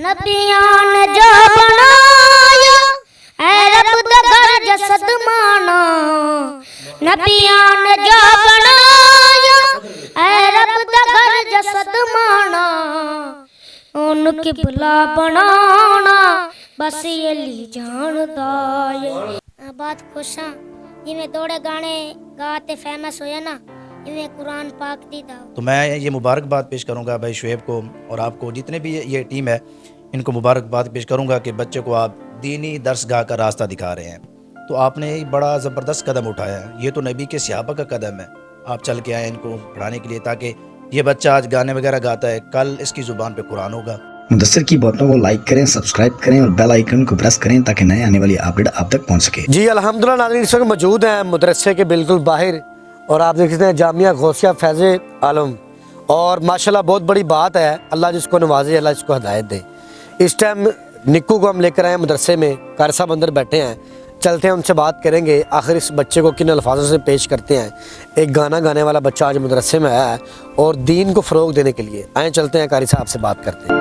نبیاں نے جو بنایا اے رب دا گھر جسد مانا، نبیاں نے جو بنایا اے رب دا گھر جسد مانا، ان کی بلا بنانا بس یہ لی جاندا ہے۔ بات خوش ہاں جی میں دوڑے گانے گا تے فیمس ہویا نا، میں قرآن پاک دی داؤ۔ تو میں یہ مبارکباد پیش کروں گا بھائی شعیب کو اور آپ کو، جتنے بھی یہ ٹیم ہے ان کو مبارکباد پیش کروں گا کہ بچے کو آپ دینی درس گاہ کا راستہ دکھا رہے ہیں۔ تو آپ نے ایک بڑا زبردست قدم اٹھایا ہے، یہ تو نبی کے صحابہ کا قدم ہے، آپ چل کے آئے ان کو پڑھانے کے لیے تاکہ یہ بچہ آج گانے وغیرہ گاتا ہے، کل اس کی زبان پہ قرآن ہوگا۔ مدثر کی باتوں کو لائک کریں، سبسکرائب کریں اور بیل آئیکن کو پریس کریں تاکہ نئے آنے والی اپڈیٹ آپ تک پہنچ سکے۔ جی الحمدللہ ناظرین، اس وقت موجود ہیں مدرسے کے بالکل باہر اور آپ دیکھ سکتے ہیں جامعہ غوثیہ فیض عالم، اور ماشاءاللہ بہت بڑی بات ہے، اللہ جس کو نوازے اللہ جس کو ہدایت دے۔ اس ٹائم نکو کو ہم لے کر آئے ہیں مدرسے میں، قاری صاحب اندر بیٹھے ہیں، چلتے ہیں ان سے بات کریں گے آخر اس بچے کو کن الفاظوں سے پیش کرتے ہیں۔ ایک گانا گانے والا بچہ آج مدرسے میں آیا ہے اور دین کو فروغ دینے کے لیے آئیں، چلتے ہیں قاری صاحب سے بات کرتے ہیں۔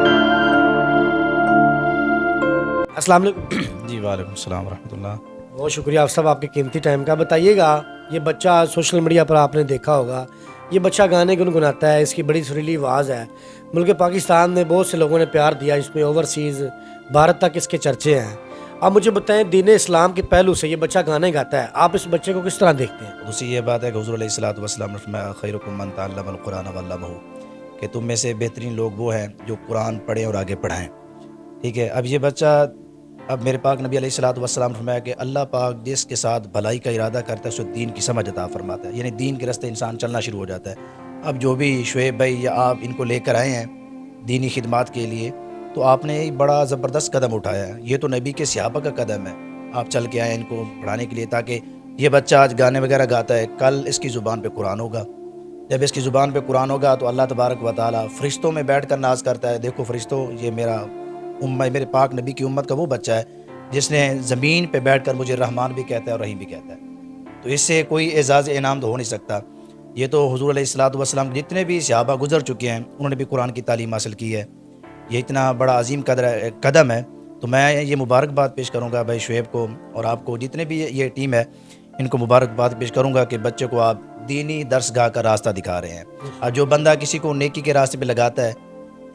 السلام علیکم۔ جی وعلیکم السلام ورحمۃ اللہ۔ بہت شکریہ آپ صاحب آپ کے قیمتی ٹائم کا۔ بتائیے گا، یہ بچہ سوشل میڈیا پر آپ نے دیکھا ہوگا، یہ بچہ گانے گنگناتا ہے، اس کی بڑی سریلی آواز ہے، ملک پاکستان میں بہت سے لوگوں نے پیار دیا، اس میں اوورسیز بھارت تک اس کے چرچے ہیں۔ آپ مجھے بتائیں دین اسلام کے پہلو سے یہ بچہ گانے گاتا ہے، آپ اس بچے کو کس طرح دیکھتے ہیں؟ دوسری یہ بات ہے کہ حضور علیہ الصلوۃ والسلام نے فرمایا خیرکم من تعلم القرآن وعلمہ، کہ تم میں سے بہترین لوگ وہ ہیں جو قرآن پڑھیں اور آگے پڑھائیں۔ ٹھیک ہے، اب یہ بچہ، اب میرے پاک نبی علیہ الصلوۃ والسلام نے فرمایا کہ اللہ پاک جس کے ساتھ بھلائی کا ارادہ کرتا ہے اس کو دین کی سمجھ عطا فرماتا ہے، یعنی دین کے راستے انسان چلنا شروع ہو جاتا ہے۔ اب جو بھی شعیب بھائی یا آپ ان کو لے کر آئے ہیں دینی خدمات کے لیے، تو آپ نے ایک بڑا زبردست قدم اٹھایا ہے، یہ تو نبی کے صحابہ کا قدم ہے، آپ چل کے آئے ان کو پڑھانے کے لیے تاکہ یہ بچہ آج گانے وغیرہ گاتا ہے، کل اس کی زبان پہ قرآن ہوگا۔ جب اس کی زبان پہ قرآن ہوگا تو اللہ تبارک و تعالیٰ فرشتوں میں بیٹھ کر ناز کرتا ہے، دیکھو فرشتوں، یہ میرے پاک نبی کی امت کا وہ بچہ ہے جس نے زمین پہ بیٹھ کر مجھے رحمان بھی کہتا ہے اور رحیم بھی کہتا ہے۔ تو اس سے کوئی اعزاز انعام تو ہو نہیں سکتا۔ یہ تو حضور علیہ الصلوۃ والسلام جتنے بھی صحابہ گزر چکے ہیں انہوں نے بھی قرآن کی تعلیم حاصل کی ہے، یہ اتنا بڑا عظیم قدم ہے۔ تو میں یہ مبارکباد پیش کروں گا بھائی شعیب کو اور آپ کو، جتنے بھی یہ ٹیم ہے ان کو مبارکباد پیش کروں گا کہ بچے کو آپ دینی درس گاہ کا راستہ دکھا رہے ہیں۔ اور جو بندہ کسی کو نیکی کے راستے پہ لگاتا ہے،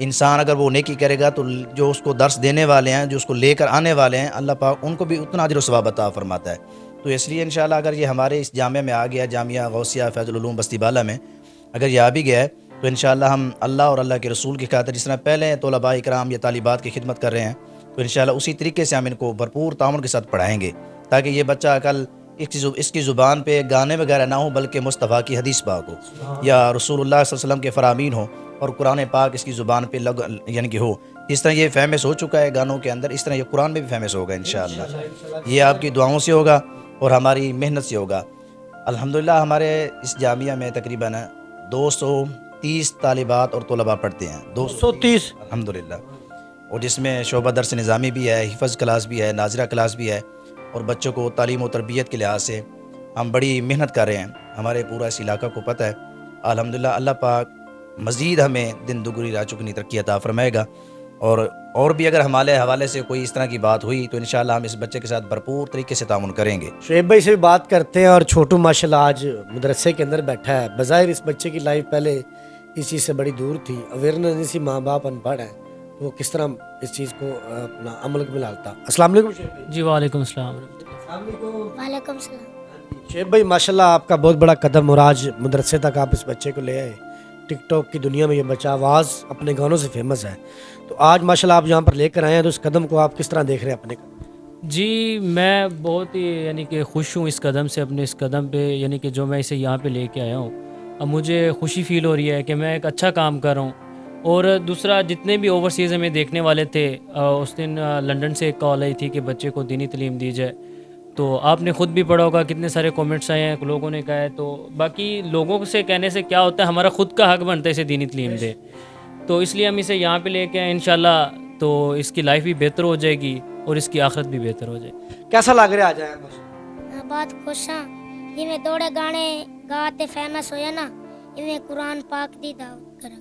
انسان اگر وہ نیکی کرے گا تو جو اس کو درس دینے والے ہیں، جو اس کو لے کر آنے والے ہیں، اللہ پاک ان کو بھی اتنا اجر و ثواب عطا فرماتا ہے۔ تو اس لیے انشاءاللہ اگر یہ ہمارے اس جامعہ میں آ گیا، جامعہ غوثیہ فیض العلوم بستی بالا میں اگر یہ آ بھی گیا ہے، تو انشاءاللہ ہم اللہ اور اللہ کے رسول کی خاطر جس طرح پہلے طلباء اکرام یا طالبات کی خدمت کر رہے ہیں، تو انشاءاللہ اسی طریقے سے ہم ان کو بھرپور تعاون کے ساتھ پڑھائیں گے تاکہ یہ بچہ کل اس کی زبان پہ گانے وغیرہ نہ ہو بلکہ مصطفیٰ کی حدیث پاک ہو یا رسول اللہ صلی اللہ علیہ وسلم کے فرامین ہو اور قرآن پاک اس کی زبان پہ یعنی کہ ہو۔ جس طرح یہ فیمس ہو چکا ہے گانوں کے اندر، اس طرح یہ قرآن میں بھی فیمس ہوگا انشاءاللہ۔ یہ آپ کی دعاؤں سے ہوگا اور ہماری محنت سے ہوگا۔ الحمدللہ ہمارے اس جامعہ میں تقریباً 230 طالبات اور طلباء پڑھتے ہیں، 230 الحمدللہ، اور جس میں شعبہ درس نظامی بھی ہے، حفظ کلاس بھی ہے، ناظرہ کلاس بھی ہے، اور بچوں کو تعلیم و تربیت کے لحاظ سے ہم بڑی محنت کر رہے ہیں۔ ہمارے پورا اس علاقہ کو پتہ ہے، الحمدللہ اللہ پاک مزید ہمیں دن دگنی رات چگنی ترقی عطا فرمائے گا، اور بھی اگر ہمارے حوالے سے کوئی اس طرح کی بات ہوئی تو انشاءاللہ ہم اس بچے کے ساتھ بھرپور طریقے سے تعاون کریں گے۔ شعیب بھائی سے بھی بات کرتے ہیں، اور چھوٹو ماشاءاللہ آج مدرسے کے اندر بیٹھا ہے۔ بظاہر اس بچے کی لائف پہلے اس چیز سے بڑی دور تھی، اویئرنیس نہیں سی، ماں باپ ان پڑھ ہیں، تو وہ کس طرح اس چیز کو اپنا عمل میں ڈالتا۔ السلام علیکم شعیب بھائی۔ جی وعلیکم السلام۔ وعلیکم السلام۔ شعیب بھائی ماشاءاللہ آپ کا بہت بڑا قدم، اور آج مدرسے تک آپ اس بچے کو لے آئے۔ ٹک ٹاک کی دنیا میں یہ بچہ آواز اپنے گانوں سے فیمس ہے، تو آج ماشاءاللہ آپ یہاں پر لے کر آئے ہیں، تو اس قدم کو آپ کس طرح دیکھ رہے ہیں اپنے؟ جی میں بہت ہی یعنی کہ خوش ہوں اس قدم سے، اپنے اس قدم پہ، یعنی کہ جو میں اسے یہاں پہ لے کے آیا ہوں، اب مجھے خوشی فیل ہو رہی ہے کہ میں ایک اچھا کام کر رہا ہوں۔ اور دوسرا، جتنے بھی اوورسیز ہمیں دیکھنے والے تھے، اس دن لنڈن سے ایک کال آئی تھی کہ بچے کو دینی تعلیم دی جائے، تو آپ نے خود بھی پڑھا ہوگا کتنے سارے کومنٹس آئے ہیں، لوگوں نے کہا ہے، تو باقی لوگوں سے کہنے سے کیا ہوتا ہے، ہمارا خود کا حق بنتا ہے اسے دینی تعلیم دے، تو اس لیے ہم اسے یہاں پہ لے کے آئے انشاءاللہ، تو اس کی لائف بھی بہتر ہو جائے گی اور اس کی آخرت بھی بہتر ہو جائے گی۔ کیسا لگ رہا ہے آ جائیں؟ بات خوش ہاں جی میں دوڑے گانے گا تے فیمس ہویا نا، میں قرآن پاک دی دعوت کراں۔